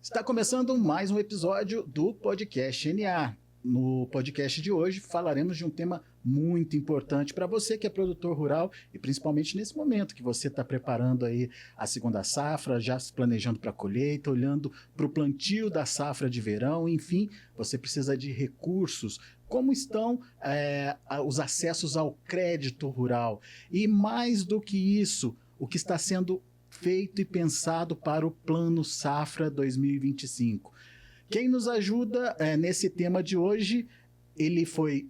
Está começando mais um episódio do Podcast NA. No podcast de hoje falaremos de um tema muito importante para você que é produtor rural e principalmente nesse momento que você está preparando aí a segunda safra, já se planejando para a colheita, olhando para o plantio da safra de verão, enfim, você precisa de recursos. Como estão os acessos ao crédito rural? E mais do que isso, o que está sendo feito e pensado para o Plano Safra 2025. Quem nos ajuda nesse tema de hoje, ele foi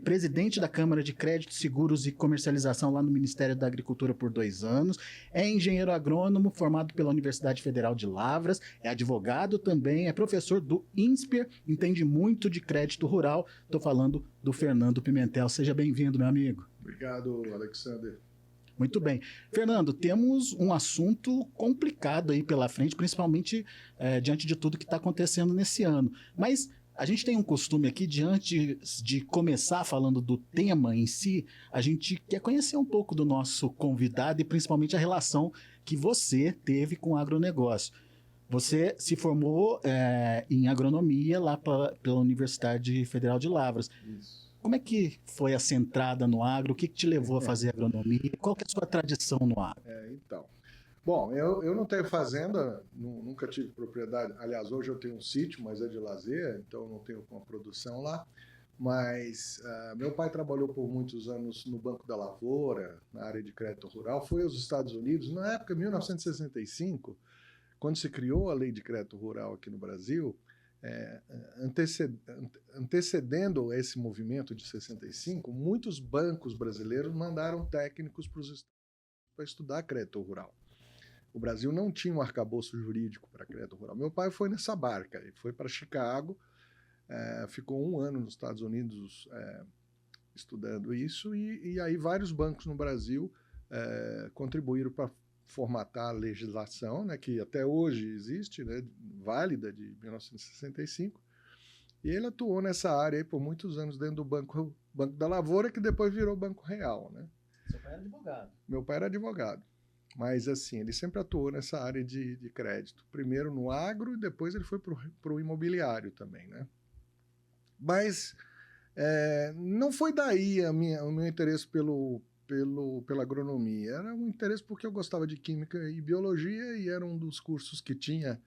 presidente da Câmara de Crédito, Seguros e Comercialização lá no Ministério da Agricultura por 2 anos, é engenheiro agrônomo formado pela Universidade Federal de Lavras, é advogado também, é professor do INSPER, entende muito de crédito rural. Estou falando do Fernando Pimentel. Seja bem-vindo, meu amigo. Obrigado, Alexander. Muito bem. Fernando, temos um assunto complicado aí pela frente, principalmente diante de tudo que está acontecendo nesse ano. Mas a gente tem um costume aqui, diante de começar falando do tema em si, a gente quer conhecer um pouco do nosso convidado e principalmente a relação que você teve com o agronegócio. Você se formou em agronomia lá pela Universidade Federal de Lavras. Isso. Como é que foi essa entrada no agro? O que te levou a fazer agronomia? Qual que é a sua tradição no agro? Bom, eu não tenho fazenda, nunca tive propriedade. Aliás, hoje eu tenho um sítio, mas é de lazer, então não tenho uma produção lá. Mas meu pai trabalhou por muitos anos no Banco da Lavoura, na área de crédito rural. Foi aos Estados Unidos, na época, 1965, quando se criou a lei de crédito rural aqui no Brasil. Antecedendo esse movimento de 65, muitos bancos brasileiros mandaram técnicos para os estados para estudar crédito rural. O Brasil não tinha um arcabouço jurídico para crédito rural. Meu pai foi nessa barca, ele foi para Chicago, ficou 1 ano nos Estados Unidos estudando isso, e aí vários bancos no Brasil contribuíram para formatar a legislação, né, que até hoje existe, né, válida, de 1965, e ele atuou nessa área aí por muitos anos dentro do Banco da Lavoura, que depois virou Banco Real, né? Seu pai era advogado. Meu pai era advogado, mas assim, ele sempre atuou nessa área de crédito, primeiro no agro e depois ele foi para o imobiliário também, né? Mas não foi daí o meu interesse pela agronomia. Era um interesse porque eu gostava de química e biologia e era um dos cursos que tinha,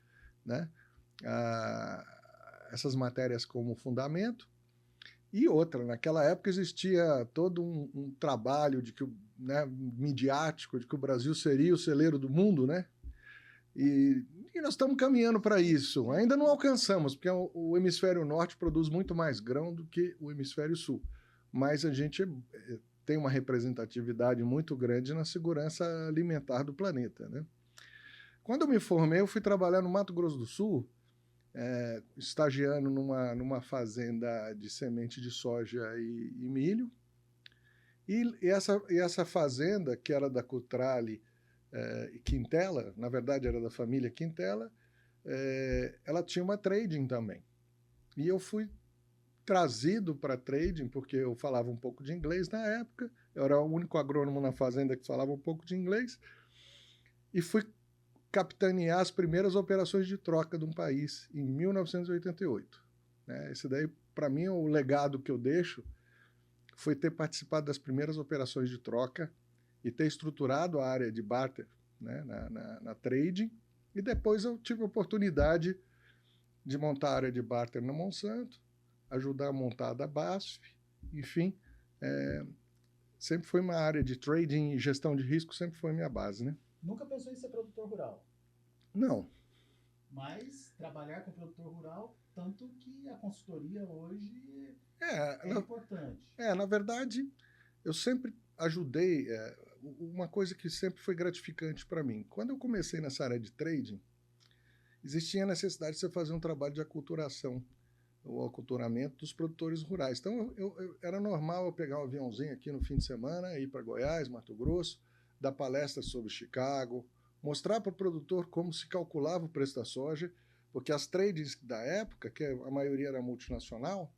né, essas matérias como fundamento. E outra, naquela época existia todo um trabalho midiático de que o Brasil seria o celeiro do mundo, né? E nós estamos caminhando para isso. Ainda não alcançamos, porque o hemisfério norte produz muito mais grão do que o hemisfério sul. Mas a gente tem uma representatividade muito grande na segurança alimentar do planeta, né? Quando eu me formei, eu fui trabalhar no Mato Grosso do Sul, estagiando numa fazenda de semente de soja e milho. E essa fazenda, que era da Cutrale Quintela, na verdade era da família Quintela, ela tinha uma trading também. E eu fui trazido para trading, porque eu falava um pouco de inglês na época, eu era o único agrônomo na fazenda que falava um pouco de inglês, e fui capitanear as primeiras operações de troca de um país, em 1988. Esse daí, para mim, o legado que eu deixo foi ter participado das primeiras operações de troca e ter estruturado a área de barter, né, na trading, e depois eu tive a oportunidade de montar a área de barter na Monsanto, ajudar a montar a da BASF, enfim, sempre foi uma área de trading e gestão de risco, sempre foi minha base, né? Nunca pensou em ser produtor rural? Não. Mas trabalhar com produtor rural, tanto que a consultoria hoje é importante. Na verdade, eu sempre ajudei, uma coisa que sempre foi gratificante para mim. Quando eu comecei nessa área de trading, existia a necessidade de você fazer um trabalho de aculturação, o aculturamento dos produtores rurais. Então, era normal eu pegar um aviãozinho aqui no fim de semana, ir para Goiás, Mato Grosso, dar palestras sobre Chicago, mostrar para o produtor como se calculava o preço da soja, porque as trades da época, que a maioria era multinacional,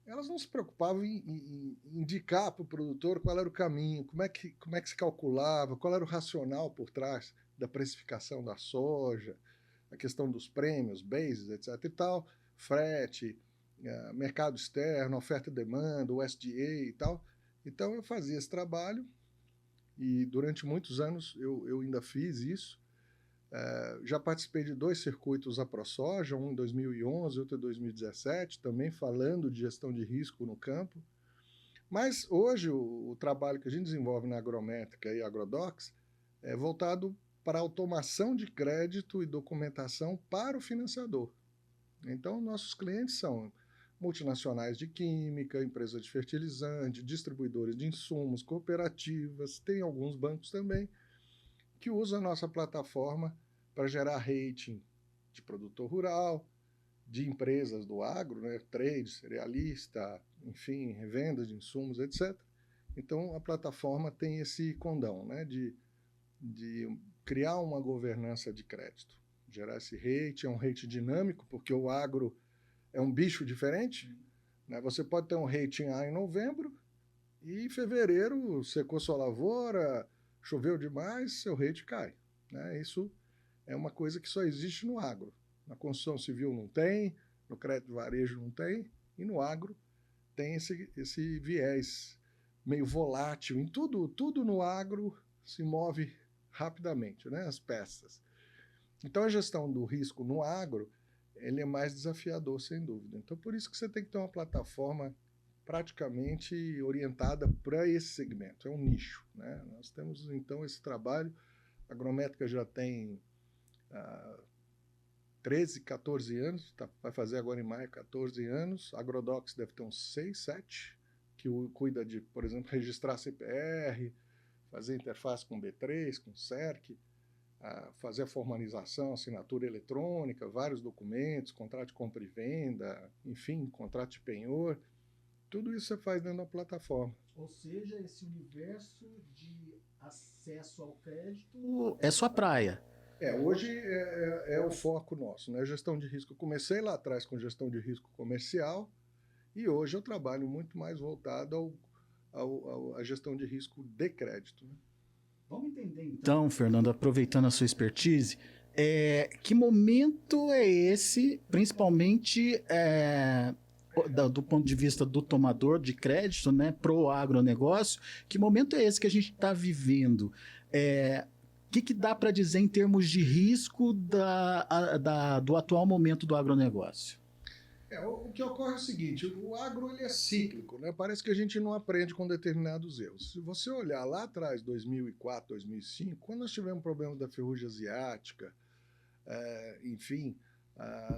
elas não se preocupavam em indicar para o produtor qual era o caminho, como é que se calculava, qual era o racional por trás da precificação da soja, a questão dos prêmios, bases, etc. e tal, frete, mercado externo, oferta e demanda, o SDA e tal. Então eu fazia esse trabalho e durante muitos anos eu ainda fiz isso. Já participei de 2 circuitos AproSoja, um em 2011, outro em 2017, também falando de gestão de risco no campo. Mas hoje o trabalho que a gente desenvolve na Agrométrica e Agrodocs é voltado para a automação de crédito e documentação para o financiador. Então, nossos clientes são multinacionais de química, empresas de fertilizante, distribuidores de insumos, cooperativas, tem alguns bancos também, que usam a nossa plataforma para gerar rating de produtor rural, de empresas do agro, né, trade, cerealista, enfim, revenda de insumos, etc. Então, a plataforma tem esse condão, né, de criar uma governança de crédito, gerar esse rate, é um rate dinâmico, porque o agro é um bicho diferente, né? Você pode ter um rating A em novembro e em fevereiro secou sua lavoura, choveu demais, seu rate cai, né? Isso é uma coisa que só existe no agro. Na construção civil não tem, no crédito de varejo não tem, e no agro tem esse viés meio volátil. Em tudo no agro se move rapidamente, né? As peças. Então a gestão do risco no agro ele é mais desafiador, sem dúvida. Então por isso que você tem que ter uma plataforma praticamente orientada para esse segmento, é um nicho, né? Nós temos então esse trabalho, a Agrométrica já tem 13, 14 anos, vai fazer agora em maio 14 anos, a Agrodocs deve ter uns 6, 7, que cuida de, por exemplo, registrar CPR, fazer interface com B3, com CERC, fazer a formalização, assinatura eletrônica, vários documentos, contrato de compra e venda, enfim, contrato de penhor, tudo isso você faz dentro da plataforma. Ou seja, esse universo de acesso ao crédito é sua praia. Hoje é o foco nosso, né? Gestão de risco. Eu comecei lá atrás com gestão de risco comercial e hoje eu trabalho muito mais voltado à gestão de risco de crédito, né? Vamos entender então, Fernando, aproveitando a sua expertise, que momento é esse, principalmente do ponto de vista do tomador de crédito, né, pro agronegócio, que momento é esse que a gente está vivendo? O que dá para dizer em termos de risco do atual momento do agronegócio? O que ocorre é o seguinte, o agro ele é cíclico, né? Parece que a gente não aprende com determinados erros. Se você olhar lá atrás, 2004, 2005, quando nós tivemos problema da ferrugem asiática, enfim,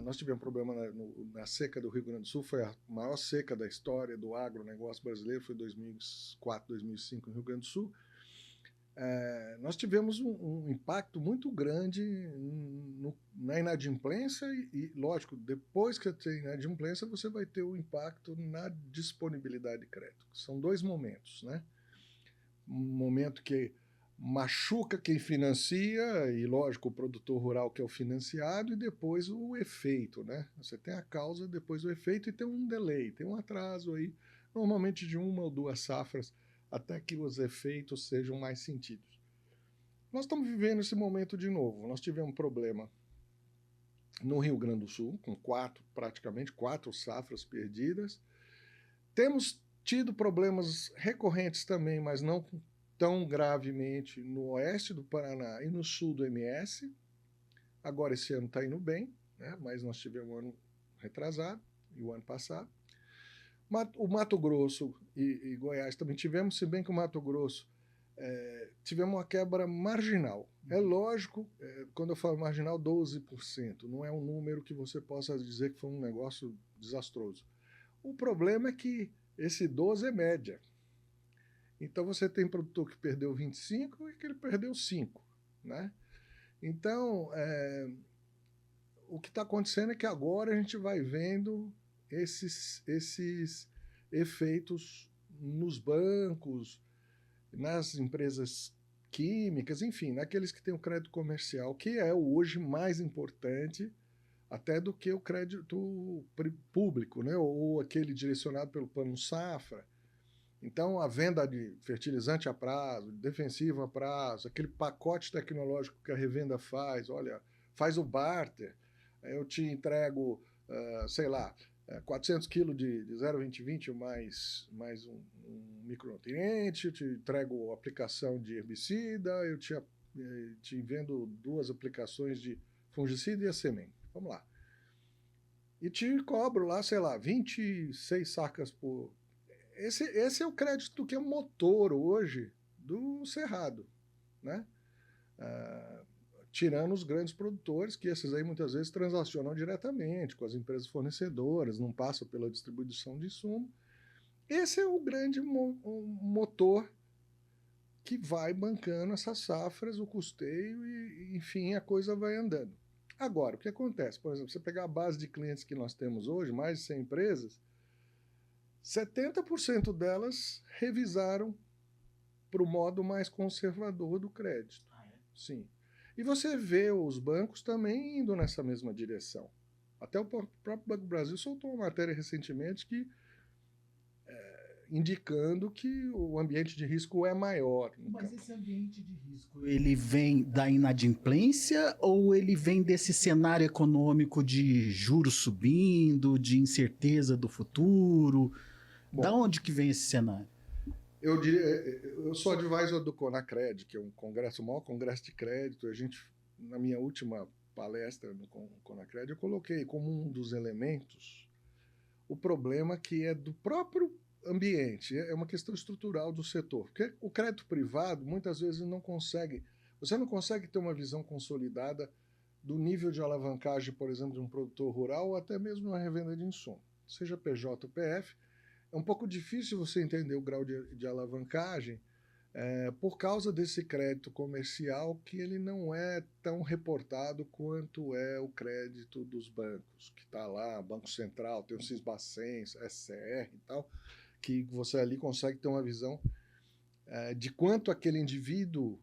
nós tivemos problema na seca do Rio Grande do Sul, foi a maior seca da história do agronegócio brasileiro, foi 2004, 2005 no Rio Grande do Sul. Nós tivemos um impacto muito grande na inadimplência e, lógico, depois que tem inadimplência, você vai ter o impacto na disponibilidade de crédito. São 2 momentos, né? Um momento que machuca quem financia e, lógico, o produtor rural que é o financiado e depois o efeito, né? Você tem a causa, depois o efeito e tem um delay, tem um atraso aí, normalmente de 1 ou 2 safras, até que os efeitos sejam mais sentidos. Nós estamos vivendo esse momento de novo. Nós tivemos um problema no Rio Grande do Sul, com praticamente 4 safras perdidas. Temos tido problemas recorrentes também, mas não tão gravemente no oeste do Paraná e no sul do MS. Agora esse ano está indo bem, né? Mas nós tivemos um ano retrasado e o ano passado. O Mato Grosso e Goiás também tivemos, se bem que o Mato Grosso tivemos uma quebra marginal. É lógico, quando eu falo marginal, 12%. Não é um número que você possa dizer que foi um negócio desastroso. O problema é que esse 12 é média. Então você tem produtor que perdeu 25 e que ele perdeu 5. Né? Então, o que está acontecendo é que agora a gente vai vendo esses efeitos nos bancos, nas empresas químicas, enfim, naqueles que têm o crédito comercial, que é hoje mais importante até do que o crédito público, né? Ou aquele direcionado pelo Plano Safra. Então, a venda de fertilizante a prazo, defensivo a prazo, aquele pacote tecnológico que a revenda faz, olha, faz o barter, eu te entrego, sei lá, 400 quilos de 0,2020 mais um micronutriente, eu te entrego aplicação de herbicida, eu te vendo 2 aplicações de fungicida e a semente. Vamos lá. E te cobro lá, sei lá, 26 sacas por... Esse é o crédito que é motor hoje do Cerrado, né? Tirando os grandes produtores, que esses aí muitas vezes transacionam diretamente com as empresas fornecedoras, não passam pela distribuição de insumo. Esse é o grande motor que vai bancando essas safras, o custeio e, enfim, a coisa vai andando. Agora, o que acontece? Por exemplo, você pegar a base de clientes que nós temos hoje, mais de 100 empresas, 70% delas revisaram para o modo mais conservador do crédito. Sim. E você vê os bancos também indo nessa mesma direção. Até o próprio Banco do Brasil soltou uma matéria recentemente indicando que o ambiente de risco é maior. Mas esse ambiente de risco, ele vem da inadimplência ou ele vem desse cenário econômico de juros subindo, de incerteza do futuro? Bom, da onde que vem esse cenário? Eu sou advisor do Conacred, que é um congresso, o maior congresso de crédito. Na minha última palestra no Conacred, eu coloquei como um dos elementos o problema que é do próprio ambiente, é uma questão estrutural do setor. Porque o crédito privado, muitas vezes, você não consegue ter uma visão consolidada do nível de alavancagem, por exemplo, de um produtor rural ou até mesmo uma revenda de insumo. Seja PJ ou PF, é um pouco difícil você entender o grau de alavancagem por causa desse crédito comercial que ele não é tão reportado quanto é o crédito dos bancos, que está lá, Banco Central, tem o Sisbacen, SCR e tal, que você ali consegue ter uma visão de quanto aquele indivíduo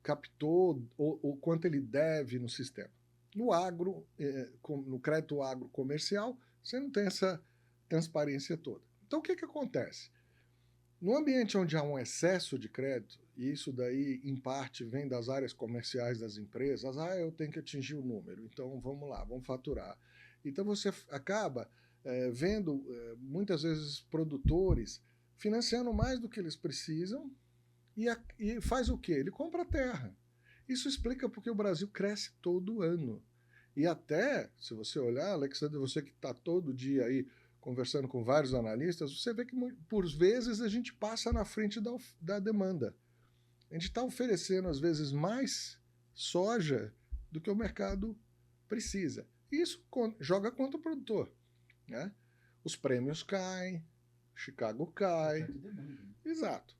captou ou quanto ele deve no sistema. No agro, no crédito agro comercial, você não tem essa transparência toda. Então, o que acontece? No ambiente onde há um excesso de crédito, e isso daí, em parte, vem das áreas comerciais das empresas, eu tenho que atingir o número, então vamos lá, vamos faturar. Então você acaba vendo, muitas vezes, produtores financiando mais do que eles precisam e faz o quê? Ele compra terra. Isso explica porque o Brasil cresce todo ano. E até, se você olhar, Alexandre, você que está todo dia aí conversando com vários analistas, você vê que, por vezes, a gente passa na frente da demanda. A gente está oferecendo, às vezes, mais soja do que o mercado precisa. E isso joga contra o produtor, né? Os prêmios caem, Chicago cai. Exato.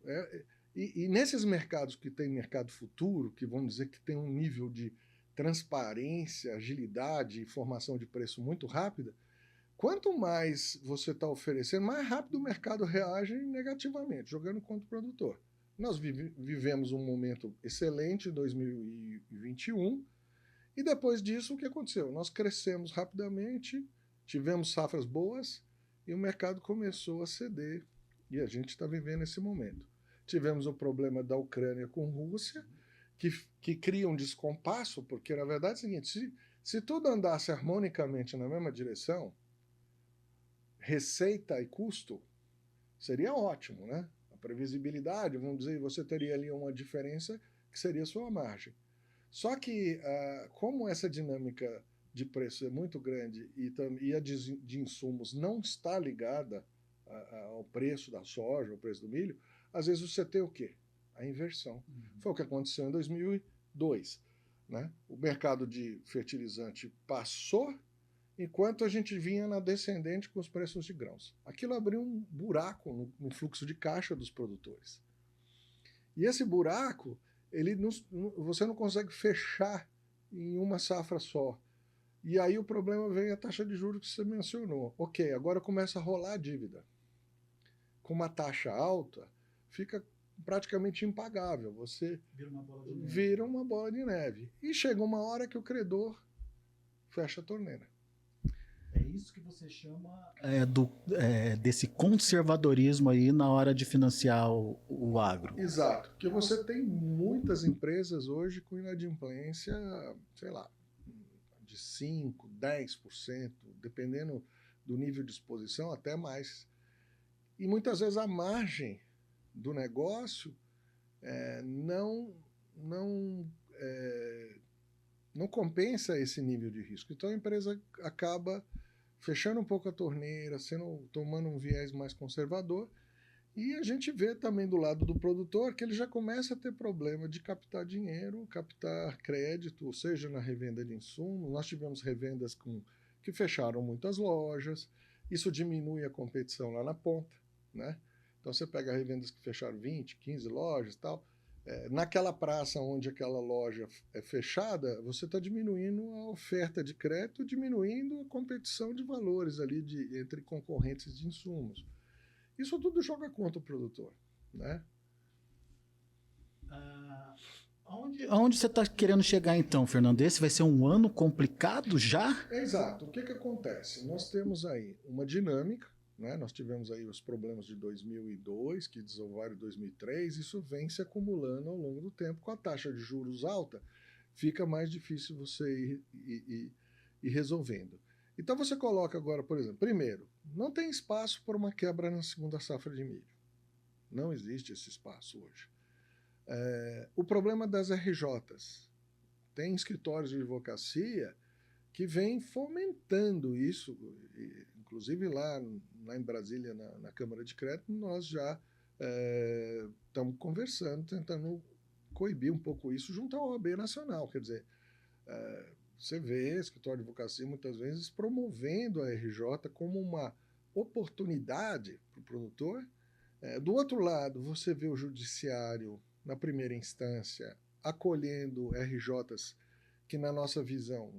E nesses mercados que tem mercado futuro, que vamos dizer que tem um nível de transparência, agilidade e formação de preço muito rápida, quanto mais você está oferecendo, mais rápido o mercado reage negativamente, jogando contra o produtor. Nós vivemos um momento excelente em 2021, e depois disso, o que aconteceu? Nós crescemos rapidamente, tivemos safras boas, e o mercado começou a ceder, e a gente está vivendo esse momento. Tivemos o problema da Ucrânia com a Rússia, que cria um descompasso, porque, na verdade, é o seguinte, se tudo andasse harmonicamente na mesma direção, receita e custo, seria ótimo, né? A previsibilidade, vamos dizer, você teria ali uma diferença que seria a sua margem. Só que, como essa dinâmica de preço é muito grande e a de insumos não está ligada ao preço da soja, ao preço do milho, às vezes você tem o quê? A inversão. Foi o que aconteceu em 2002. Né? O mercado de fertilizante passou enquanto a gente vinha na descendente com os preços de grãos. Aquilo abriu um buraco no fluxo de caixa dos produtores. E esse buraco, você não consegue fechar em uma safra só. E aí o problema vem a taxa de juros que você mencionou. Ok, agora começa a rolar a dívida. Com uma taxa alta, fica praticamente impagável. Você vira uma bola de neve. E chega uma hora que o credor fecha a torneira. É isso que você chama desse conservadorismo aí na hora de financiar o agro. Exato, porque você tem muitas empresas hoje com inadimplência, sei lá, de 5%, 10%, dependendo do nível de exposição, até mais. E muitas vezes a margem do negócio não compensa esse nível de risco. Então a empresa acaba fechando um pouco a torneira, tomando um viés mais conservador. E a gente vê também do lado do produtor que ele já começa a ter problema de captar dinheiro, captar crédito, ou seja, na revenda de insumos. Nós tivemos revendas que fecharam muitas lojas, isso diminui a competição lá na ponta, né? Então você pega revendas que fecharam 20, 15 lojas e tal. Naquela praça onde aquela loja é fechada, você está diminuindo a oferta de crédito, diminuindo a competição de valores ali entre concorrentes de insumos. Isso tudo joga contra o produtor, né? Aonde você está querendo chegar então, Fernando? Esse vai ser um ano complicado já? Exato. O que acontece? Nós temos aí uma dinâmica, né? Nós tivemos aí os problemas de 2002, que desovaram em 2003, isso vem se acumulando ao longo do tempo. Com a taxa de juros alta, fica mais difícil você ir resolvendo. Então você coloca agora, por exemplo, primeiro, não tem espaço para uma quebra na segunda safra de milho. Não existe esse espaço hoje. O problema das RJs. Tem escritórios de advocacia que vêm fomentando isso. Inclusive lá em Brasília, na Câmara de Crédito, nós já estamos conversando, tentando coibir um pouco isso junto à OAB Nacional. Quer dizer, você vê escritório de advocacia muitas vezes promovendo a RJ como uma oportunidade para o produtor. Do outro lado, você vê o judiciário, na primeira instância, acolhendo RJs que, na nossa visão,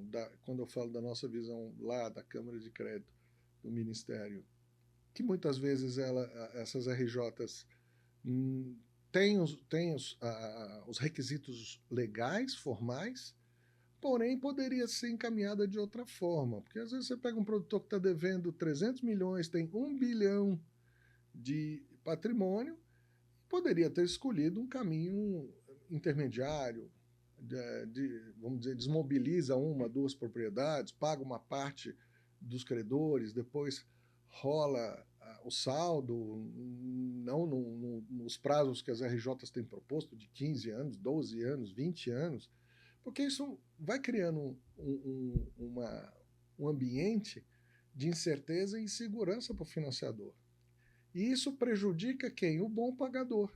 quando eu falo da nossa visão lá da Câmara de Crédito do Ministério, que muitas vezes essas RJs têm os requisitos legais, formais, porém poderia ser encaminhada de outra forma. Porque às vezes você pega um produtor que está devendo 300 milhões, tem 1 bilhão de patrimônio, poderia ter escolhido um caminho intermediário, vamos dizer, desmobiliza 1, 2 propriedades, paga uma parte dos credores, depois rola o saldo, não nos prazos que as RJs têm proposto, de 15 anos, 12 anos, 20 anos, porque isso vai criando um ambiente de incerteza e insegurança para o financiador. E isso prejudica quem? O bom pagador.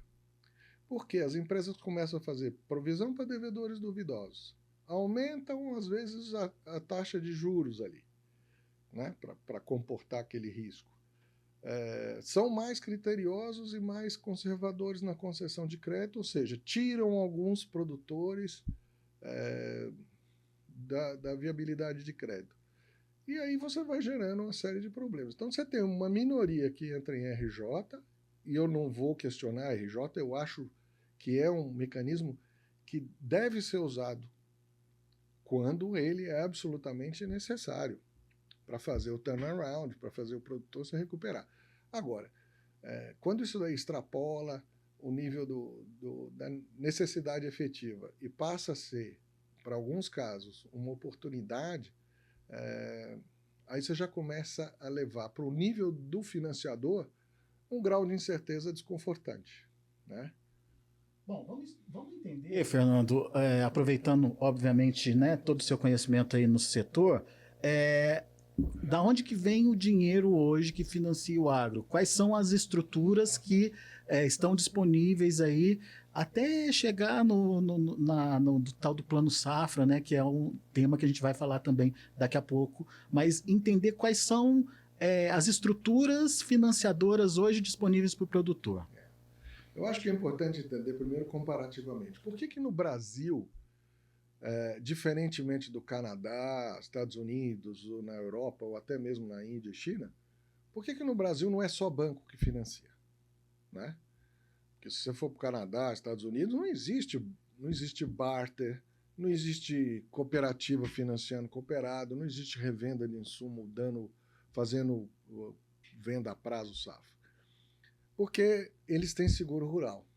Porque as empresas começam a fazer provisão para devedores duvidosos. Aumentam, às vezes, a taxa de juros ali, né, para comportar aquele risco. São mais criteriosos e mais conservadores na concessão de crédito, ou seja, tiram alguns produtores da viabilidade de crédito. E aí você vai gerando uma série de problemas. Então você tem uma minoria que entra em RJ, e eu não vou questionar a RJ, eu acho que é um mecanismo que deve ser usado quando ele é absolutamente necessário para fazer o turnaround, para fazer o produtor se recuperar. Agora, quando isso daí extrapola o nível da necessidade efetiva e passa a ser, para alguns casos, uma oportunidade, aí você já começa a levar para o nível do financiador um grau de incerteza desconfortante, né? Bom, vamos entender, Fernando, aproveitando, obviamente, né, todo o seu conhecimento aí no setor, da onde que vem o dinheiro hoje que financia o agro? Quais são as estruturas que estão disponíveis aí até chegar no tal do Plano Safra, né, que é um tema que a gente vai falar também daqui a pouco, mas entender quais são as estruturas financiadoras hoje disponíveis para o produtor. Eu acho que é importante entender primeiro comparativamente. Por que no Brasil, diferentemente do Canadá, Estados Unidos, ou na Europa, ou até mesmo na Índia e China, por que no Brasil não é só banco que financia? Né? Porque se você for para o Canadá, Estados Unidos, não existe barter, não existe cooperativa financiando cooperado, não existe revenda de insumo fazendo venda a prazo safra. Porque eles têm seguro rural.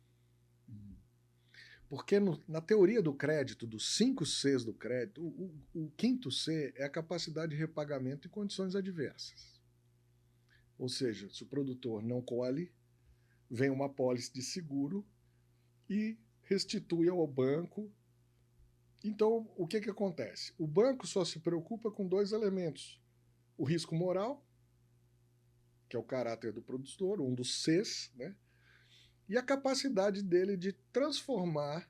Porque na teoria do crédito, dos 5 Cs do crédito, o quinto C é a capacidade de repagamento em condições adversas. Ou seja, se o produtor não colhe, vem uma apólice de seguro e restitui ao banco. Então, o que acontece? O banco só se preocupa com 2 elementos. O risco moral, que é o caráter do produtor, um dos Cs, né? E a capacidade dele de transformar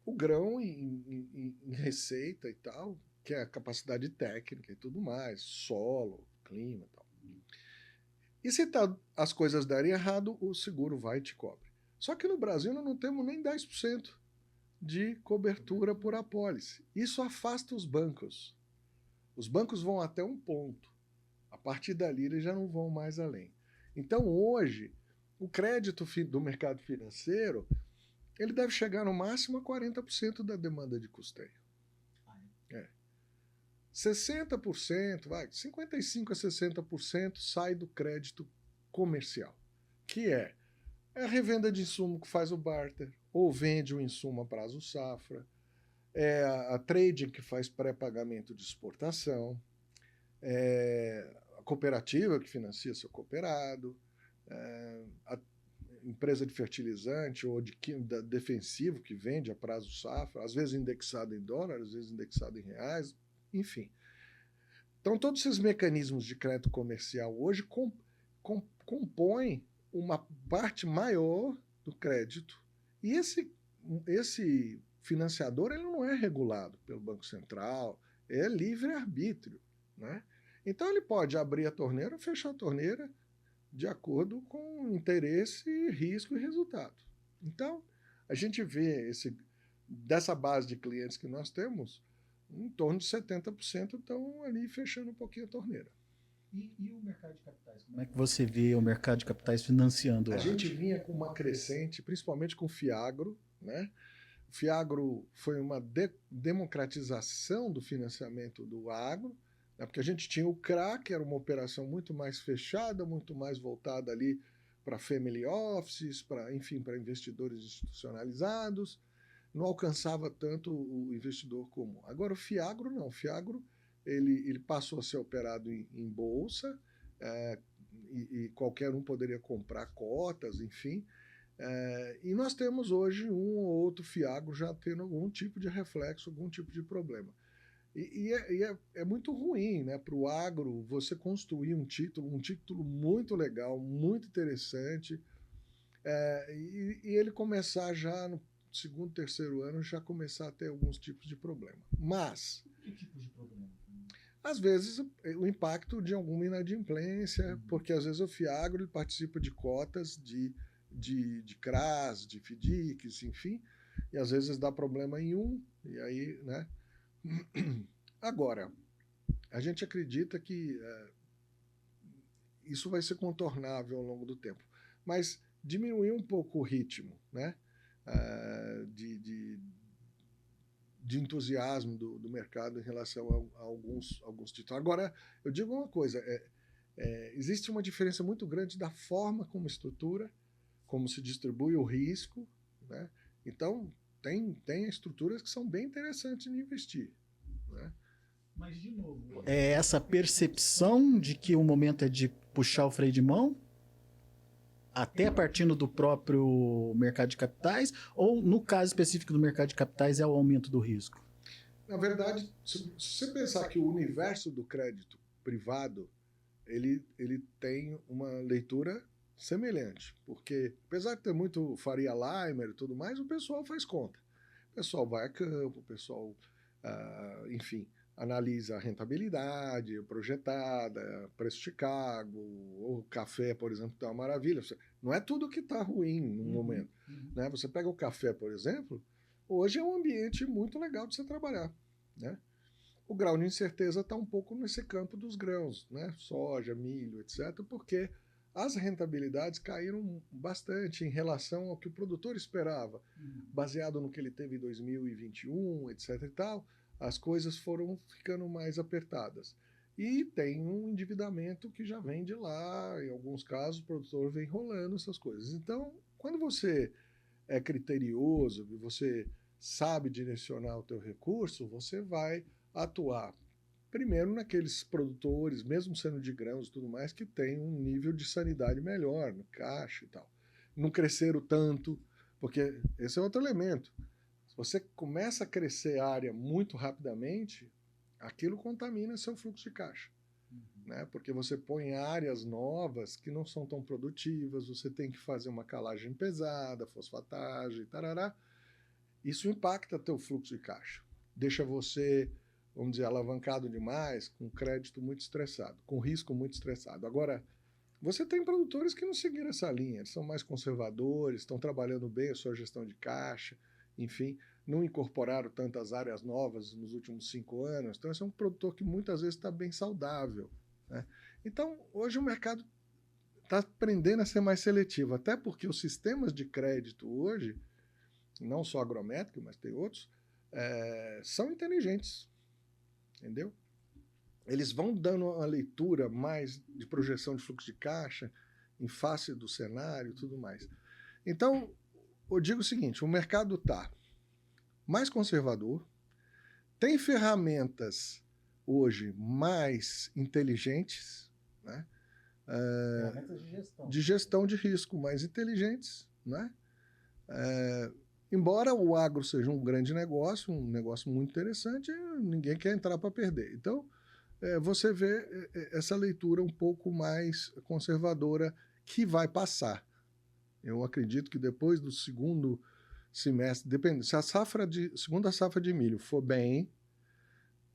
o grão em receita e tal, que é a capacidade técnica e tudo mais, solo, clima e tal. E se as coisas derem errado, o seguro vai e te cobre. Só que no Brasil nós não temos nem 10% de cobertura por apólice. Isso afasta os bancos. Os bancos vão até um ponto. A partir dali eles já não vão mais além. Então hoje, o crédito do mercado financeiro, ele deve chegar no máximo a 40% da demanda de custeio. 60%, 55% a 60% sai do crédito comercial, que é a revenda de insumo que faz o barter, ou vende o insumo a prazo safra, é a trading que faz pré-pagamento de exportação, é a cooperativa que financia seu cooperado, a empresa de fertilizante ou de defensivo que vende a prazo safra, às vezes indexado em dólar, às vezes indexado em reais, enfim. Então, todos esses mecanismos de crédito comercial hoje compõem uma parte maior do crédito. E esse financiador ele não é regulado pelo Banco Central, é livre-arbítrio, né? Então, ele pode abrir a torneira ou fechar a torneira de acordo com interesse, risco e resultado. Então, a gente vê dessa base de clientes que nós temos, em torno de 70% estão ali fechando um pouquinho a torneira. E o mercado de capitais? Como é que você vê o mercado de capitais financiando? A gente vinha com uma crescente, principalmente com o Fiagro, né? O Fiagro foi uma democratização do financiamento do agro, né? Porque a gente tinha o CRA, que era uma operação muito mais fechada, muito mais voltada ali para family offices, para investidores institucionalizados, não alcançava tanto o investidor comum. Agora o Fiagro não, o Fiagro ele passou a ser operado em bolsa, e qualquer um poderia comprar cotas, enfim. E nós temos hoje um ou outro Fiagro já tendo algum tipo de reflexo, algum tipo de problema. É muito ruim, né, para o agro você construir um título muito legal, muito interessante, e ele começar já no segundo, terceiro ano, já começar a ter alguns tipos de problema. Mas... Que tipo de problema? Às vezes, o impacto de alguma inadimplência, porque às vezes o Fiagro ele participa de cotas de CRAS, de FDICs, enfim, e às vezes dá problema em e aí, né? Agora, a gente acredita que isso vai ser contornável ao longo do tempo, mas diminuir um pouco o ritmo, né? De entusiasmo do mercado em relação a alguns títulos. Agora, eu digo uma coisa, existe uma diferença muito grande da forma como estrutura, como se distribui o risco, né? Então, tem estruturas que são bem interessantes de investir, né? Mas, de novo, é essa percepção de que o momento é de puxar o freio de mão, até partindo do próprio mercado de capitais, ou no caso específico do mercado de capitais é o aumento do risco? Na verdade, se você pensar que o universo do crédito privado ele tem uma leitura semelhante, porque apesar de ter muito Faria Limer e tudo mais, o pessoal faz conta. O pessoal vai a campo, o pessoal, enfim, analisa a rentabilidade projetada, preço de Chicago, ou café, por exemplo, que está uma maravilha. Não é tudo que está ruim no momento. Né? Você pega o café, por exemplo, hoje é um ambiente muito legal de você trabalhar. Né? O grau de incerteza está um pouco nesse campo dos grãos, né? Soja, milho, etc., porque as rentabilidades caíram bastante em relação ao que o produtor esperava, baseado no que ele teve em 2021, etc. e tal. As coisas foram ficando mais apertadas. E tem um endividamento que já vem de lá, em alguns casos o produtor vem rolando essas coisas. Então, quando você é criterioso e você sabe direcionar o teu recurso, você vai atuar primeiro naqueles produtores, mesmo sendo de grãos e tudo mais, que tem um nível de sanidade melhor no caixa e tal. Não cresceram tanto, porque esse é outro elemento. Se você começa a crescer a área muito rapidamente, aquilo contamina seu fluxo de caixa. Né? Porque você põe áreas novas que não são tão produtivas, você tem que fazer uma calagem pesada, fosfatagem, tarará. Isso impacta teu fluxo de caixa. Deixa você, vamos dizer, alavancado demais, com crédito muito estressado, com risco muito estressado. Agora, você tem produtores que não seguiram essa linha, eles são mais conservadores, estão trabalhando bem a sua gestão de caixa, enfim, não incorporaram tantas áreas novas nos últimos 5 anos. Então, esse é um produtor que muitas vezes está bem saudável. Né? Então, hoje o mercado está aprendendo a ser mais seletivo, até porque os sistemas de crédito hoje, não só agrométrico, mas tem outros, são inteligentes, entendeu? Eles vão dando uma leitura mais de projeção de fluxo de caixa, em face do cenário e tudo mais. Então, eu digo o seguinte, o mercado está mais conservador, tem ferramentas hoje mais inteligentes, né? Ferramentas de gestão de risco mais inteligentes, né? Embora o agro seja um grande negócio, um negócio muito interessante, ninguém quer entrar para perder. Então, você vê essa leitura um pouco mais conservadora que vai passar. Eu acredito que depois do segundo semestre, depende, se a segunda safra de milho for bem,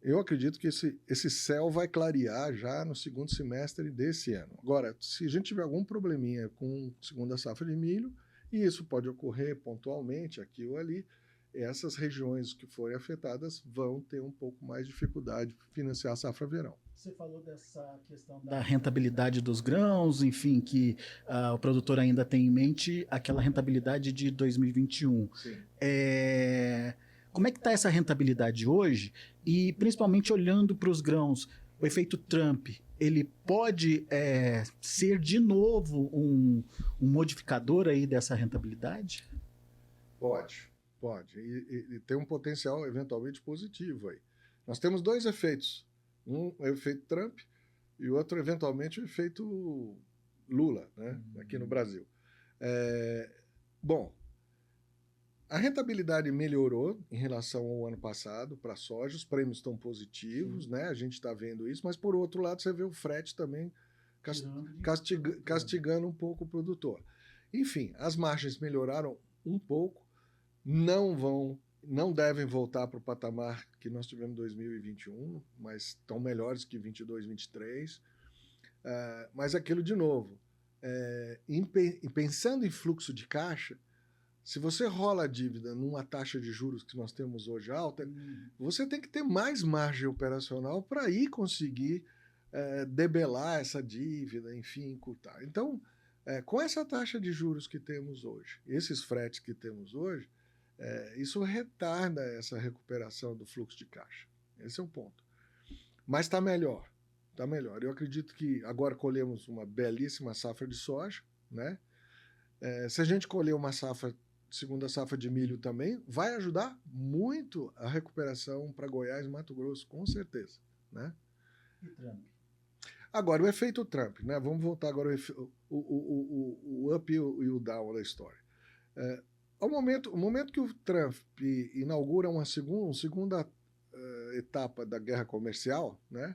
eu acredito que esse céu vai clarear já no segundo semestre desse ano. Agora, se a gente tiver algum probleminha com a segunda safra de milho, e isso pode ocorrer pontualmente aqui ou ali, essas regiões que forem afetadas vão ter um pouco mais de dificuldade de financiar a safra verão. Você falou dessa questão da rentabilidade dos grãos, enfim, que o produtor ainda tem em mente aquela rentabilidade de 2021. Sim. Como é que está essa rentabilidade hoje? E principalmente olhando para os grãos, o efeito Trump, ele pode ser de novo um modificador aí dessa rentabilidade? Pode. E tem um potencial eventualmente positivo aí. Nós temos 2 efeitos. Um é o efeito Trump e o outro, eventualmente, o efeito Lula, né? Aqui no Brasil. Bom, a rentabilidade melhorou em relação ao ano passado para a soja, os prêmios estão positivos, né? A gente está vendo isso, mas por outro lado você vê o frete também castigando um pouco o produtor. Enfim, as margens melhoraram um pouco, não devem voltar para o patamar que nós tivemos em 2021, mas estão melhores que 22, 23. Mas aquilo de novo, pensando em fluxo de caixa, se você rola a dívida numa taxa de juros que nós temos hoje alta, você tem que ter mais margem operacional para ir conseguir debelar essa dívida, enfim, encurtar. Então, com essa taxa de juros que temos hoje, esses fretes que temos hoje, isso retarda essa recuperação do fluxo de caixa. Esse é um ponto. Mas está melhor. Está melhor. Eu acredito que agora colhemos uma belíssima safra de soja, né? Se a gente colher uma segunda safra de milho também, vai ajudar muito a recuperação para Goiás e Mato Grosso, com certeza, né? E Trump? Agora, o efeito Trump, né? Vamos voltar agora o up e o down da história. O momento que o Trump inaugura uma segunda etapa da guerra comercial, né?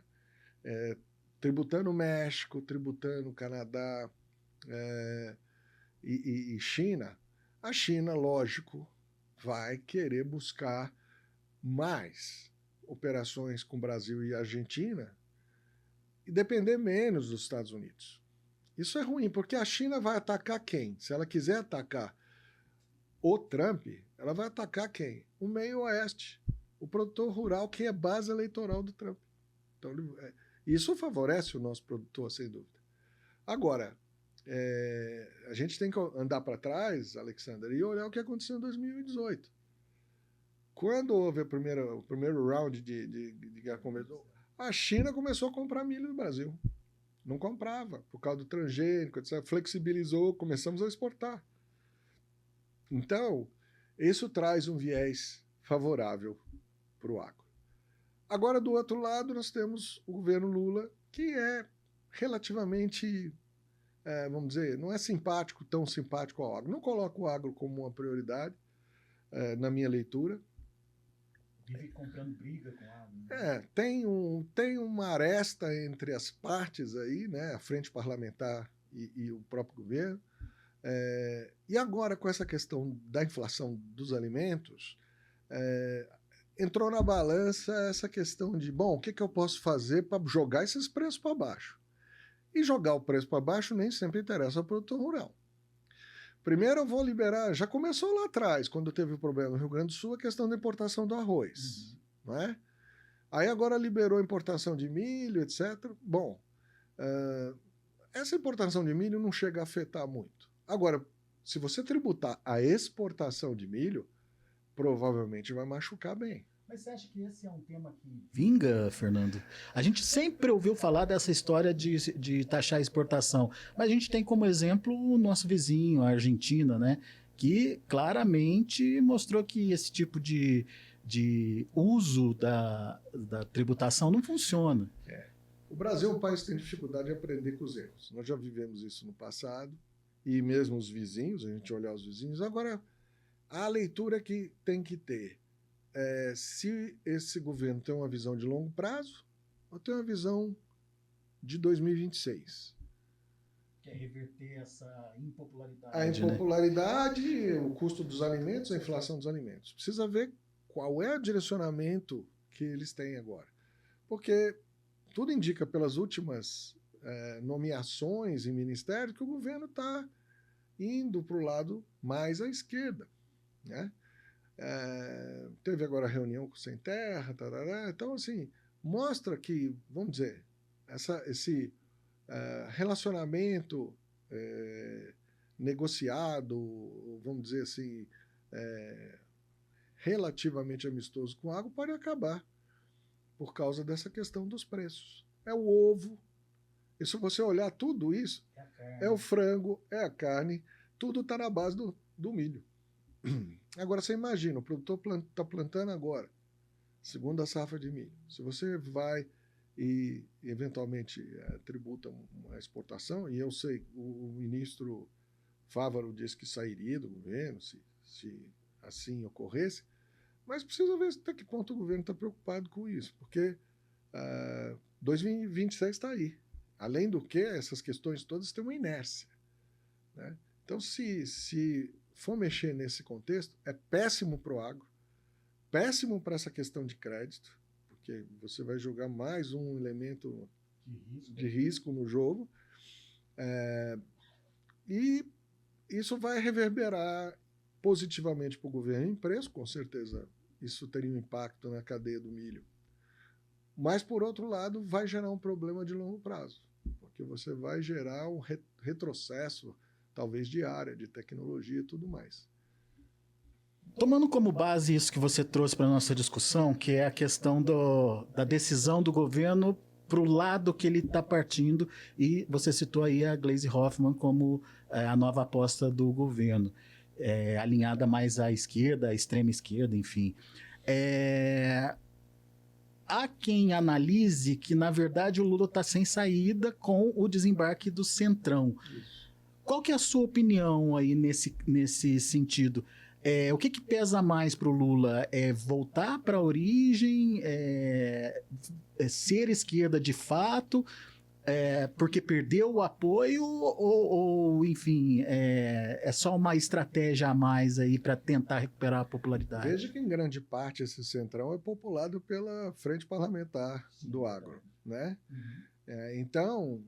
Tributando o México, tributando o Canadá e China, a China, lógico, vai querer buscar mais operações com Brasil e Argentina e depender menos dos Estados Unidos. Isso é ruim, porque a China vai atacar quem? Se ela quiser atacar o Trump, ela vai atacar quem? O meio-oeste, o produtor rural, que é base eleitoral do Trump. Então, isso favorece o nosso produtor, sem dúvida. Agora, a gente tem que andar para trás, Alexander, e olhar o que aconteceu em 2018. Quando houve o primeiro round de guerra comercial, a China começou a comprar milho no Brasil. Não comprava, por causa do transgênico, etc. Flexibilizou, começamos a exportar. Então, isso traz um viés favorável para o agro. Agora, do outro lado, nós temos o governo Lula, que é relativamente, vamos dizer, não é simpático, tão simpático ao agro. Não coloca o agro como uma prioridade, na minha leitura. Vive comprando briga com o agro. Né? Tem uma aresta entre as partes aí, né, a frente parlamentar e o próprio governo. E agora, com essa questão da inflação dos alimentos, entrou na balança essa questão de, bom, o que eu posso fazer para jogar esses preços para baixo? E jogar o preço para baixo nem sempre interessa ao produtor rural. Primeiro eu vou liberar, já começou lá atrás, quando teve o problema no Rio Grande do Sul, a questão da importação do arroz. Não é? Aí agora liberou a importação de milho, etc. Bom, essa importação de milho não chega a afetar muito. Agora, se você tributar a exportação de milho, provavelmente vai machucar bem. Mas você acha que esse é um tema que vinga, Fernando? A gente sempre ouviu falar dessa história de taxar a exportação, mas a gente tem como exemplo o nosso vizinho, a Argentina, né? Que claramente mostrou que esse tipo de uso da tributação não funciona. O Brasil é um país que tem dificuldade de aprender com os erros. Nós já vivemos isso no passado, e mesmo os vizinhos, a gente olhar os vizinhos. Agora, a leitura que tem que ter se esse governo tem uma visão de longo prazo ou tem uma visão de 2026. Quer reverter essa impopularidade. A impopularidade, né? O custo dos alimentos, a inflação dos alimentos. Precisa ver qual é o direcionamento que eles têm agora. Porque tudo indica pelas últimas nomeações em ministério que o governo está indo para o lado mais à esquerda, né? Teve agora a reunião com o Sem Terra, tarará. Então, assim, mostra que, vamos dizer, esse relacionamento negociado, vamos dizer assim, relativamente amistoso com a água, pode acabar por causa dessa questão dos preços. É o ovo, e se você olhar tudo isso, é o frango, é a carne, tudo está na base do milho. Agora, você imagina, o produtor está plantando agora, segunda safra de milho. Se você vai e, eventualmente, tributa uma exportação, e eu sei, o ministro Fávaro disse que sairia do governo, se assim ocorresse, mas precisa ver até que ponto o governo está preocupado com isso, porque 2026 está aí. Além do que, essas questões todas têm uma inércia, né? Então, se for mexer nesse contexto, é péssimo para o agro, péssimo para essa questão de crédito, porque você vai jogar mais um elemento de risco no jogo, e isso vai reverberar positivamente para o governo em preço, com certeza isso teria um impacto na cadeia do milho. Mas, por outro lado, vai gerar um problema de longo prazo, porque você vai gerar um retrocesso, talvez de área, de tecnologia e tudo mais. Tomando como base isso que você trouxe para a nossa discussão, que é a questão da decisão do governo para o lado que ele está partindo, e você citou aí a Gleisi Hoffmann como a nova aposta do governo, alinhada mais à esquerda, à extrema esquerda, enfim. Há quem analise que, na verdade, o Lula está sem saída com o desembarque do Centrão. Isso. Qual que é a sua opinião aí nesse sentido? O que pesa mais para o Lula? Voltar para a origem? Ser esquerda de fato? Porque perdeu o apoio? Ou enfim, é só uma estratégia a mais aí para tentar recuperar a popularidade? Veja que, em grande parte, esse Centrão é populado pela frente parlamentar do agro, né? Uhum. Então,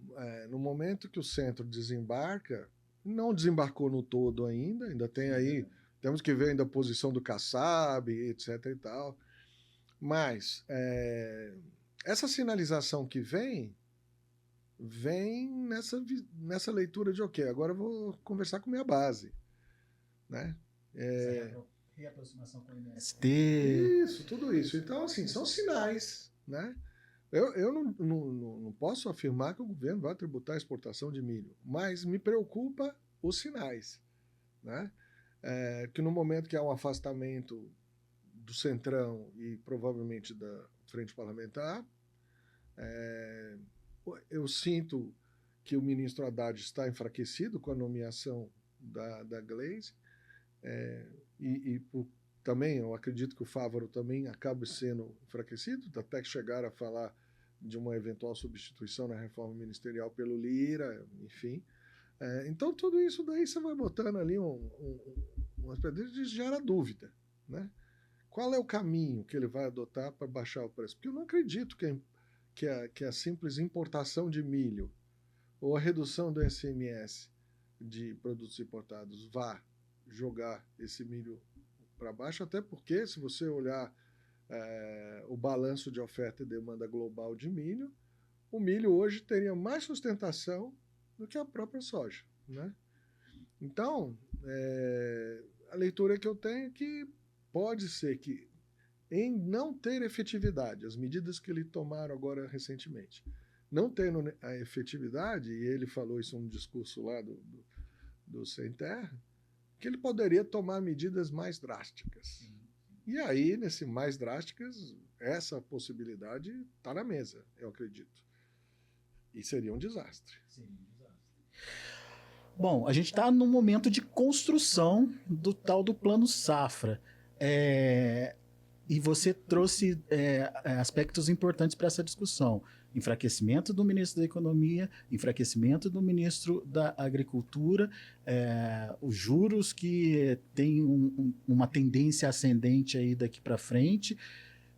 no momento que o centro desembarca, não desembarcou no todo ainda tem aí, temos que ver ainda a posição do Kassab, etc. e tal, mas essa sinalização que vem nessa leitura de agora eu vou conversar com minha base, né? Reaproximação com o MST. Isso, tudo isso. Então, assim, são sinais, né? Eu não posso afirmar que o governo vai tributar a exportação de milho, mas me preocupa os sinais, né? que no momento que há um afastamento do Centrão e provavelmente da Frente Parlamentar, eu sinto que o ministro Haddad está enfraquecido com a nomeação da Gleisi, também eu acredito que o Fávaro também acabe sendo enfraquecido, até que chegar a falar de uma eventual substituição na reforma ministerial pelo Lira, enfim. Então, tudo isso daí você vai botando ali umas pedras e gera dúvida, né? Qual é o caminho que ele vai adotar para baixar o preço? Porque eu não acredito que a simples importação de milho ou a redução do ICMS de produtos importados vá jogar esse milho para baixo, até porque, se você olhar o balanço de oferta e demanda global de milho, o milho hoje teria mais sustentação do que a própria soja, né? Então, a leitura que eu tenho é que pode ser que, em não ter efetividade, as medidas que ele tomaram agora recentemente, não tendo a efetividade, e ele falou isso num discurso lá do Sem Terra, que ele poderia tomar medidas mais drásticas. E aí, nesse mais drásticas, essa possibilidade está na mesa, eu acredito. E seria um desastre. Bom, a gente está num momento de construção do tal do Plano Safra. E você trouxe aspectos importantes para essa discussão. Enfraquecimento do ministro da Economia, enfraquecimento do ministro da Agricultura, os juros que têm uma tendência ascendente aí daqui para frente.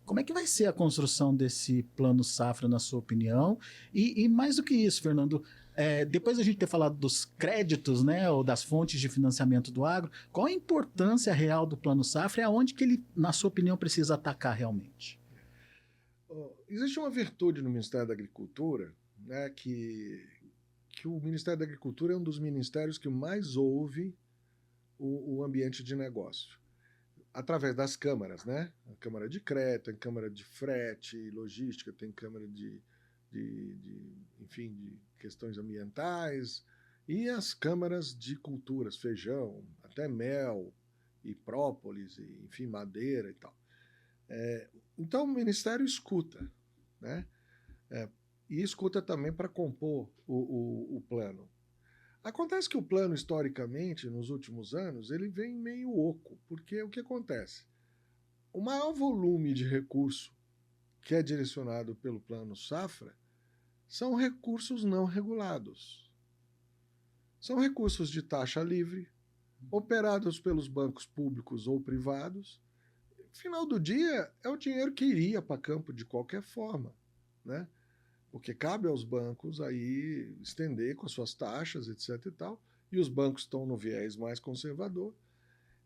Como é que vai ser a construção desse Plano Safra, na sua opinião? E mais do que isso, Fernando, depois da gente ter falado dos créditos, né, ou das fontes de financiamento do agro, qual a importância real do Plano Safra e aonde que ele, na sua opinião, precisa atacar realmente? Existe uma virtude no Ministério da Agricultura, né, que o Ministério da Agricultura é um dos ministérios que mais ouve o ambiente de negócio, através das câmaras, né? A Câmara de Crédito, a Câmara de Frete, Logística, tem Câmara enfim, de questões ambientais, e as câmaras de culturas, feijão, até mel, e própolis, e, enfim, madeira e tal. Então o Ministério escuta, né? E escuta também para compor o plano. Acontece que o plano, historicamente, nos últimos anos, ele vem meio oco, porque o que acontece? O maior volume de recurso que é direcionado pelo Plano Safra são recursos não regulados. São recursos de taxa livre, operados pelos bancos públicos ou privados. No final do dia, é o dinheiro que iria para campo de qualquer forma, né? Porque cabe aos bancos aí estender com as suas taxas, etc. e tal, e os bancos estão no viés mais conservador.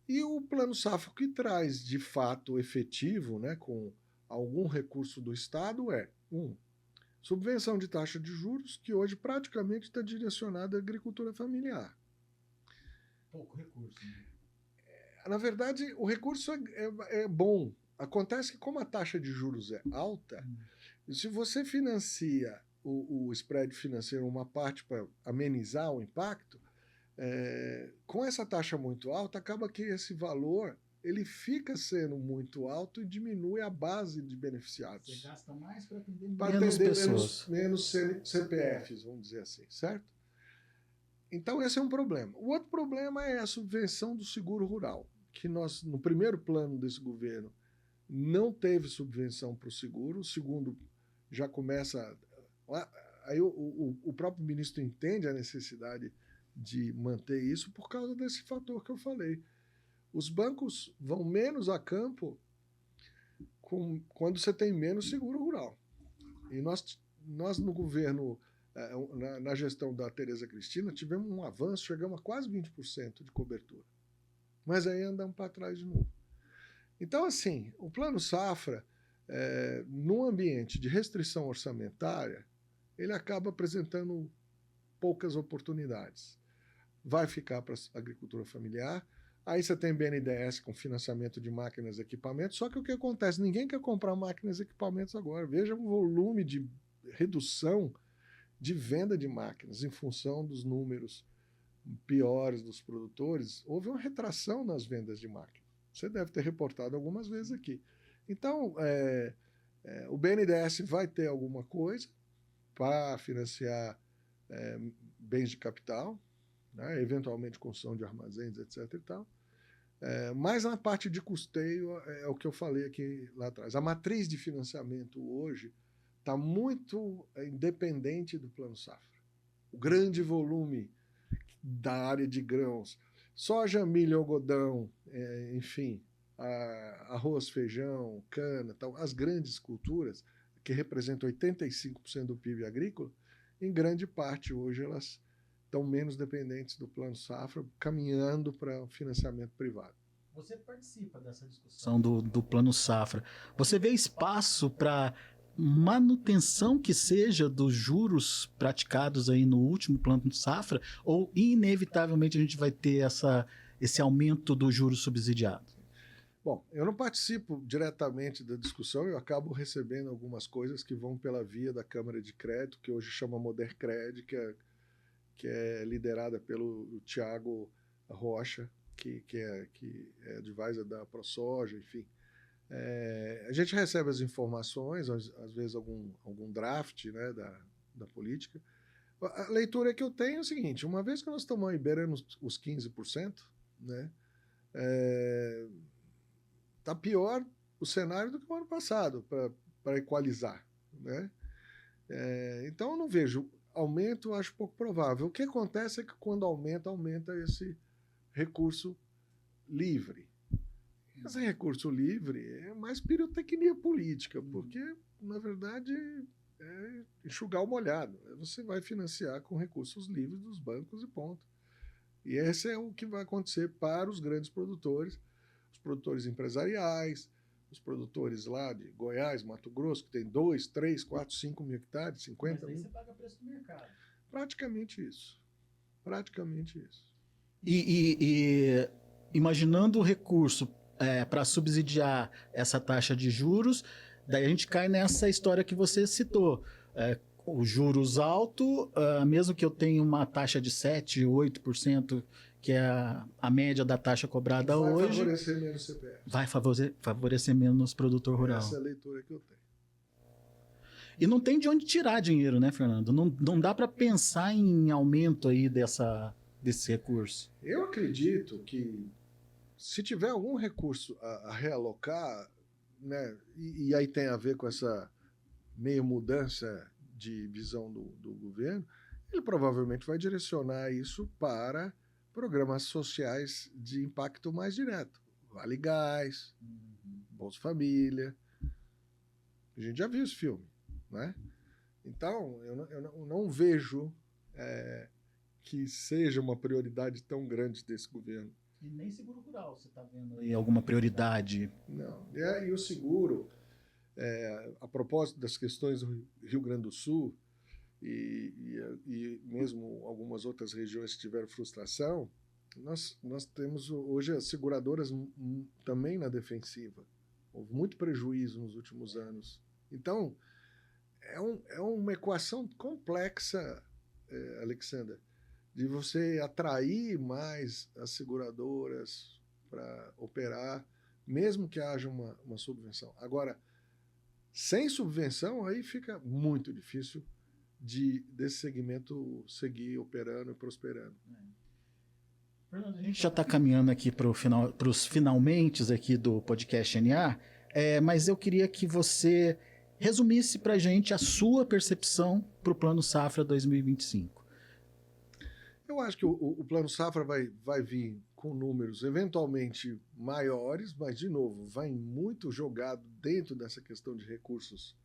E o Plano Safra que traz de fato efetivo, né, com algum recurso do Estado, subvenção de taxa de juros, que hoje praticamente está direcionada à agricultura familiar. Pouco recurso, né? Na verdade, o recurso é bom. Acontece que, como a taxa de juros é alta, se você financia o spread financeiro, uma parte para amenizar o impacto, com essa taxa muito alta, acaba que esse valor ele fica sendo muito alto e diminui a base de beneficiados. Você gasta mais para atender menos CPFs, vamos dizer assim, certo? Então esse é um problema. O outro problema é a subvenção do seguro rural, que nós, no primeiro plano desse governo, não teve subvenção para o seguro. O segundo já começa... Aí o próprio ministro entende a necessidade de manter isso por causa desse fator que eu falei. Os bancos vão menos a campo quando você tem menos seguro rural. E nós no governo, na gestão da Tereza Cristina, tivemos um avanço, chegamos a quase 20% de cobertura. Mas aí andamos para trás de novo. Então, assim, o Plano Safra, num ambiente de restrição orçamentária, ele acaba apresentando poucas oportunidades. Vai ficar para a agricultura familiar. Aí você tem BNDES com financiamento de máquinas e equipamentos, só que o que acontece? Ninguém quer comprar máquinas e equipamentos agora. Veja o volume de redução de venda de máquinas em função dos números piores dos produtores, houve uma retração nas vendas de máquina. Você deve ter reportado algumas vezes aqui. Então, o BNDES vai ter alguma coisa para financiar bens de capital, né, eventualmente construção de armazéns, etc. e tal. Mas na parte de custeio é o que eu falei aqui lá atrás. A matriz de financiamento hoje está muito independente do Plano Safra. O grande volume da área de grãos, soja, milho, algodão, enfim, arroz, feijão, cana, tal, as grandes culturas, que representam 85% do PIB agrícola, em grande parte hoje elas estão menos dependentes do Plano Safra, caminhando para financiamento privado. Você participa dessa discussão do Plano Safra. Você vê espaço para manutenção que seja dos juros praticados aí no último Plano Safra, ou inevitavelmente a gente vai ter esse aumento do juro subsidiado? Bom, eu não participo diretamente da discussão, eu acabo recebendo algumas coisas que vão pela via da Câmara de Crédito, que hoje chama Modercred, que é liderada pelo Tiago Rocha, que é advisor da ProSoja, enfim. A gente recebe as informações, às vezes algum draft, né, da política. A leitura que eu tenho é o seguinte: uma vez que nós estamos aí beirando os 15%, né, tá pior o cenário do que o ano passado para equalizar, né? Então eu não vejo aumento, eu acho pouco provável. O que acontece é que quando aumenta esse recurso livre. Esse recurso livre é mais pirotecnia política, porque, na verdade, é enxugar o molhado. Você vai financiar com recursos livres dos bancos e ponto. E esse é o que vai acontecer para os grandes produtores, os produtores empresariais, os produtores lá de Goiás, Mato Grosso, que tem 2, 3, 4, 5 mil hectares, 50 mil. Mas aí você paga preço do mercado. Praticamente isso. Praticamente isso. E imaginando o recurso para subsidiar essa taxa de juros, daí a gente cai nessa história que você citou. Os juros altos, mesmo que eu tenha uma taxa de 7%, 8%, que é a média da taxa cobrada hoje... Vai favorecer menos o CPF. Vai favorecer menos o produtor rural. Essa é a leitura que eu tenho. E não tem de onde tirar dinheiro, né, Fernando? Não dá para pensar em aumento aí desse recurso. Eu acredito que se tiver algum recurso a realocar, né, e aí tem a ver com essa meio mudança de visão do governo, ele provavelmente vai direcionar isso para programas sociais de impacto mais direto. Vale Gás, Bolsa Família. A gente já viu esse filme, né? Então, eu não vejo que seja uma prioridade tão grande desse governo. E nem seguro rural, você está vendo aí alguma prioridade? Não. E o seguro, a propósito das questões do Rio Grande do Sul e mesmo algumas outras regiões que tiveram frustração, nós temos hoje as seguradoras também na defensiva. Houve muito prejuízo nos últimos anos. Então, é uma equação complexa, Alexandra, de você atrair mais as seguradoras para operar, mesmo que haja uma subvenção. Agora, sem subvenção, aí fica muito difícil desse segmento seguir operando e prosperando. Fernando, a gente já está caminhando aqui para os finalmentes aqui do podcast NA, mas eu queria que você resumisse para a gente a sua percepção para o Plano Safra 2025. Eu acho que o Plano Safra vai vir com números eventualmente maiores, mas, de novo, vai muito jogado dentro dessa questão de recursos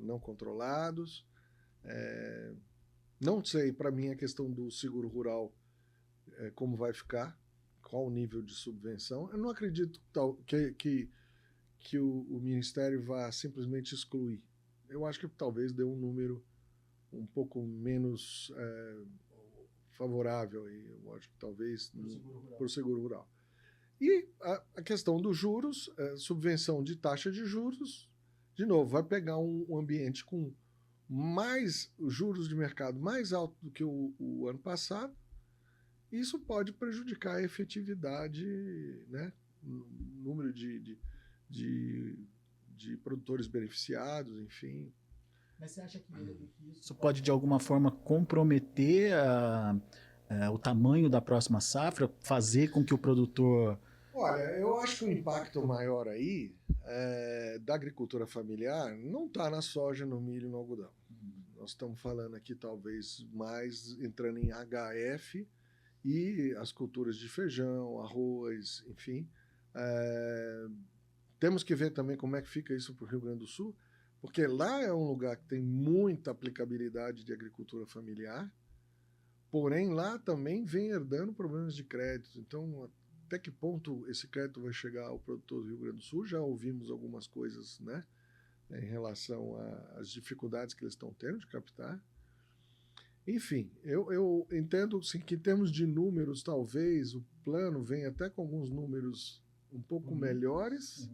não controlados. Não sei, para mim, a questão do seguro rural, como vai ficar, qual o nível de subvenção. Eu não acredito que o Ministério vá simplesmente excluir. Eu acho que talvez dê um número um pouco menos favorável, eu acho que talvez para o seguro rural. E a questão dos juros, subvenção de taxa de juros, de novo, vai pegar um ambiente com mais juros de mercado mais alto do que o ano passado, Isso pode prejudicar a efetividade, né? O número de produtores beneficiados, enfim. Mas você acha que isso pode, de alguma forma, comprometer o tamanho da próxima safra, fazer com que o produtor... Olha, eu acho que o impacto maior aí da agricultura familiar não está na soja, no milho e no algodão. Nós estamos falando aqui talvez mais entrando em HF e as culturas de feijão, arroz, enfim. Temos que ver também como é que fica isso para o Rio Grande do Sul, porque lá é um lugar que tem muita aplicabilidade de agricultura familiar, porém lá também vem herdando problemas de crédito. Então, até que ponto esse crédito vai chegar ao produtor do Rio Grande do Sul? Já ouvimos algumas coisas, né, em relação às dificuldades que eles estão tendo de captar. Enfim, eu entendo sim, que em termos de números, talvez o plano venha até com alguns números um pouco melhores,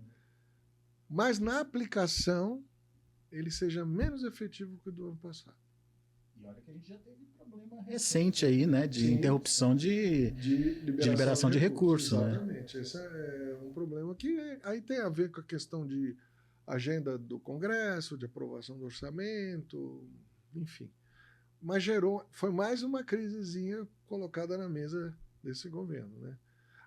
mas na aplicação ele seja menos efetivo que o do ano passado. E olha que a gente já teve problema recente aí, né, de interrupção de liberação de recursos. Exatamente. Né? Esse é um problema que aí tem a ver com a questão de agenda do Congresso, de aprovação do orçamento, enfim. Mas foi mais uma crisezinha colocada na mesa desse governo, né?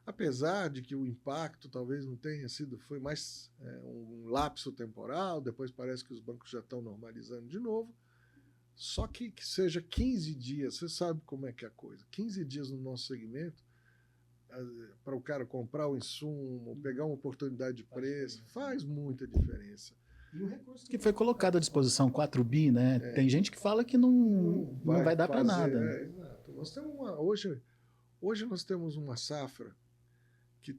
Apesar de que o impacto talvez não tenha sido, foi mais um lapso temporal, depois parece que os bancos já estão normalizando de novo, só que seja 15 dias, você sabe como é que é a coisa, 15 dias no nosso segmento, para o cara comprar o insumo, pegar uma oportunidade de preço, faz muita diferença. E o recurso que foi colocado à disposição, 4 bi, né? Tem gente que fala que não vai dar para nada. Exato. Nós temos hoje nós temos uma safra que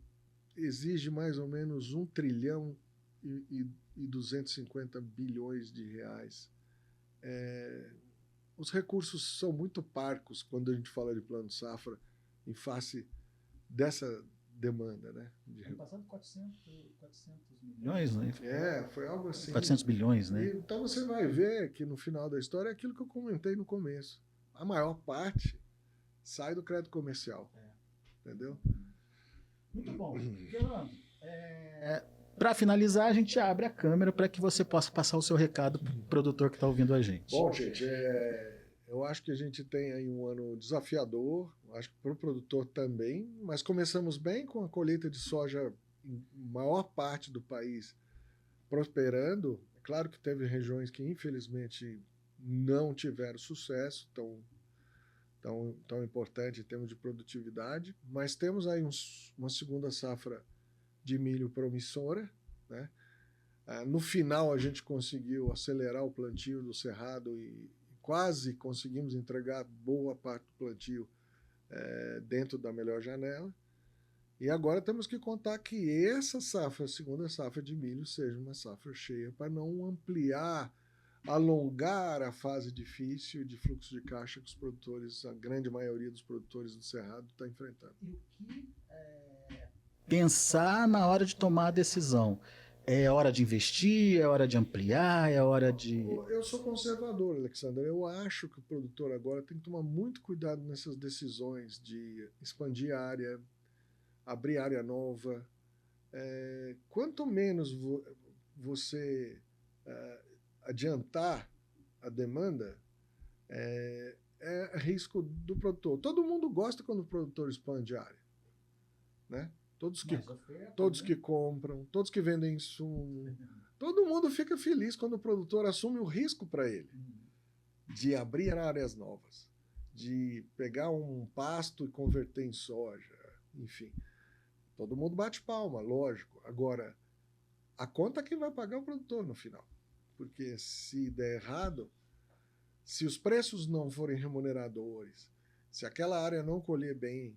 exige mais ou menos 1 trilhão e 250 bilhões de reais. Os recursos são muito parcos quando a gente fala de plano safra em face dessa demanda, né? Ano passado 400 milhões, né? Foi algo assim. 400 bilhões, né? Então você vai ver que no final da história é aquilo que eu comentei no começo. A maior parte sai do crédito comercial. Entendeu? Muito bom. Fernando, para finalizar, a gente abre a câmera para que você possa passar o seu recado para o produtor que está ouvindo a gente. Bom, gente, eu acho que a gente tem aí um ano desafiador, acho que para o produtor também, mas começamos bem com a colheita de soja em maior parte do país prosperando. É claro que teve regiões que infelizmente não tiveram sucesso tão importante em termos de produtividade, mas temos aí uma segunda safra de milho promissora, né? No final a gente conseguiu acelerar o plantio do cerrado e quase conseguimos entregar boa parte do plantio dentro da melhor janela. E agora temos que contar que essa safra, a segunda safra de milho, seja uma safra cheia para não alongar a fase difícil de fluxo de caixa que os produtores, a grande maioria dos produtores do cerrado está enfrentando. E o que pensar na hora de tomar a decisão? É hora de investir, é hora de ampliar, é hora de... Eu sou conservador, Alexandre. Eu acho que o produtor agora tem que tomar muito cuidado nessas decisões de expandir a área, abrir área nova. Quanto menos você adiantar a demanda, é risco do produtor. Todo mundo gosta quando o produtor expande a área, né? Todos que compram, todos que vendem insumo, todo mundo fica feliz quando o produtor assume o risco para ele de abrir áreas novas, de pegar um pasto e converter em soja, enfim. Todo mundo bate palma, lógico. Agora, a conta quem vai pagar é o produtor no final. Porque se der errado, se os preços não forem remuneradores, se aquela área não colher bem,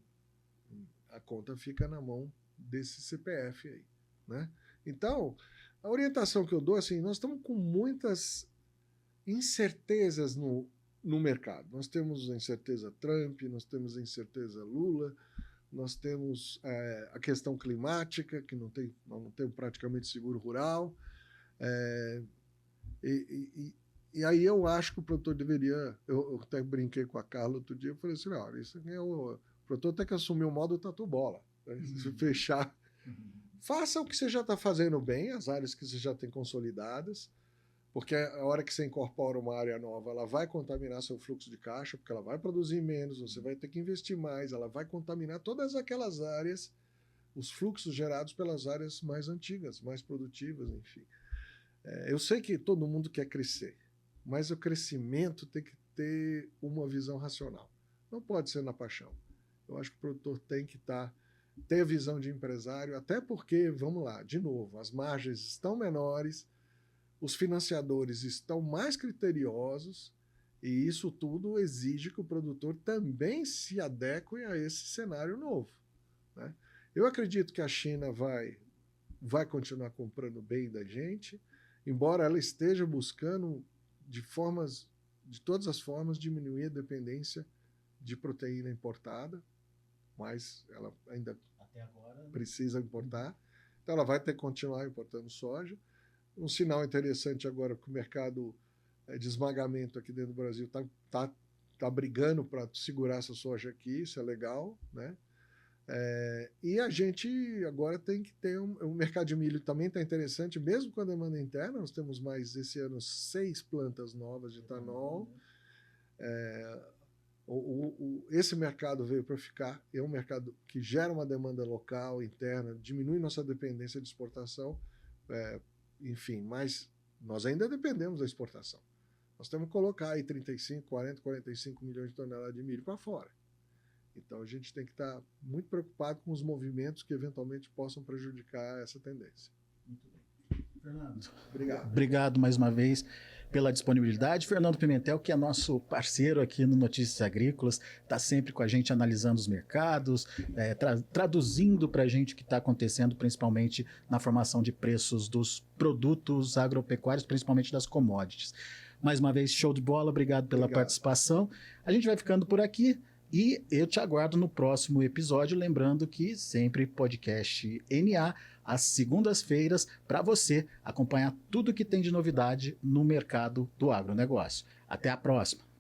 a conta fica na mão desse CPF aí, né? Então, a orientação que eu dou, assim, nós estamos com muitas incertezas no mercado. Nós temos a incerteza Trump, nós temos a incerteza Lula, nós temos a questão climática, que não tem praticamente seguro rural. E aí eu acho que o produtor deveria... Eu até brinquei com a Carla outro dia, eu falei assim, olha, isso aqui o produtor tem que assumir o modo tatu-bola. Né? Se fechar. Faça o que você já está fazendo bem, as áreas que você já tem consolidadas, porque a hora que você incorpora uma área nova, ela vai contaminar seu fluxo de caixa, porque ela vai produzir menos, você vai ter que investir mais, ela vai contaminar todas aquelas áreas, os fluxos gerados pelas áreas mais antigas, mais produtivas, enfim. Eu sei que todo mundo quer crescer, mas o crescimento tem que ter uma visão racional. Não pode ser na paixão. Eu acho que o produtor tem que ter a visão de empresário, até porque, vamos lá, de novo, as margens estão menores, os financiadores estão mais criteriosos, e isso tudo exige que o produtor também se adeque a esse cenário novo. Né? Eu acredito que a China vai continuar comprando bem da gente, embora ela esteja buscando de todas as formas diminuir a dependência de proteína importada, mas ela ainda Até agora precisa importar. Então ela vai ter que continuar importando soja. Um sinal interessante agora que o mercado de esmagamento aqui dentro do Brasil tá brigando para segurar essa soja aqui, isso é legal, né? E a gente agora tem que ter o mercado de milho também está interessante, mesmo com a demanda interna. Nós temos mais esse ano 6 plantas novas de etanol. Esse mercado veio para ficar, é um mercado que gera uma demanda local, interna, diminui nossa dependência de exportação, enfim, mas nós ainda dependemos da exportação. Nós temos que colocar aí 35, 40, 45 milhões de toneladas de milho para fora. Então a gente tem que estar muito preocupado com os movimentos que eventualmente possam prejudicar essa tendência. Muito bem. Fernando, Obrigado mais uma vez pela disponibilidade. Fernando Pimentel, que é nosso parceiro aqui no Notícias Agrícolas, está sempre com a gente analisando os mercados, traduzindo para a gente o que está acontecendo, principalmente na formação de preços dos produtos agropecuários, principalmente das commodities. Mais uma vez, show de bola, obrigado pela participação. A gente vai ficando por aqui. E eu te aguardo no próximo episódio, lembrando que sempre podcast NA, às segundas-feiras, para você acompanhar tudo que tem de novidade no mercado do agronegócio. Até a próxima!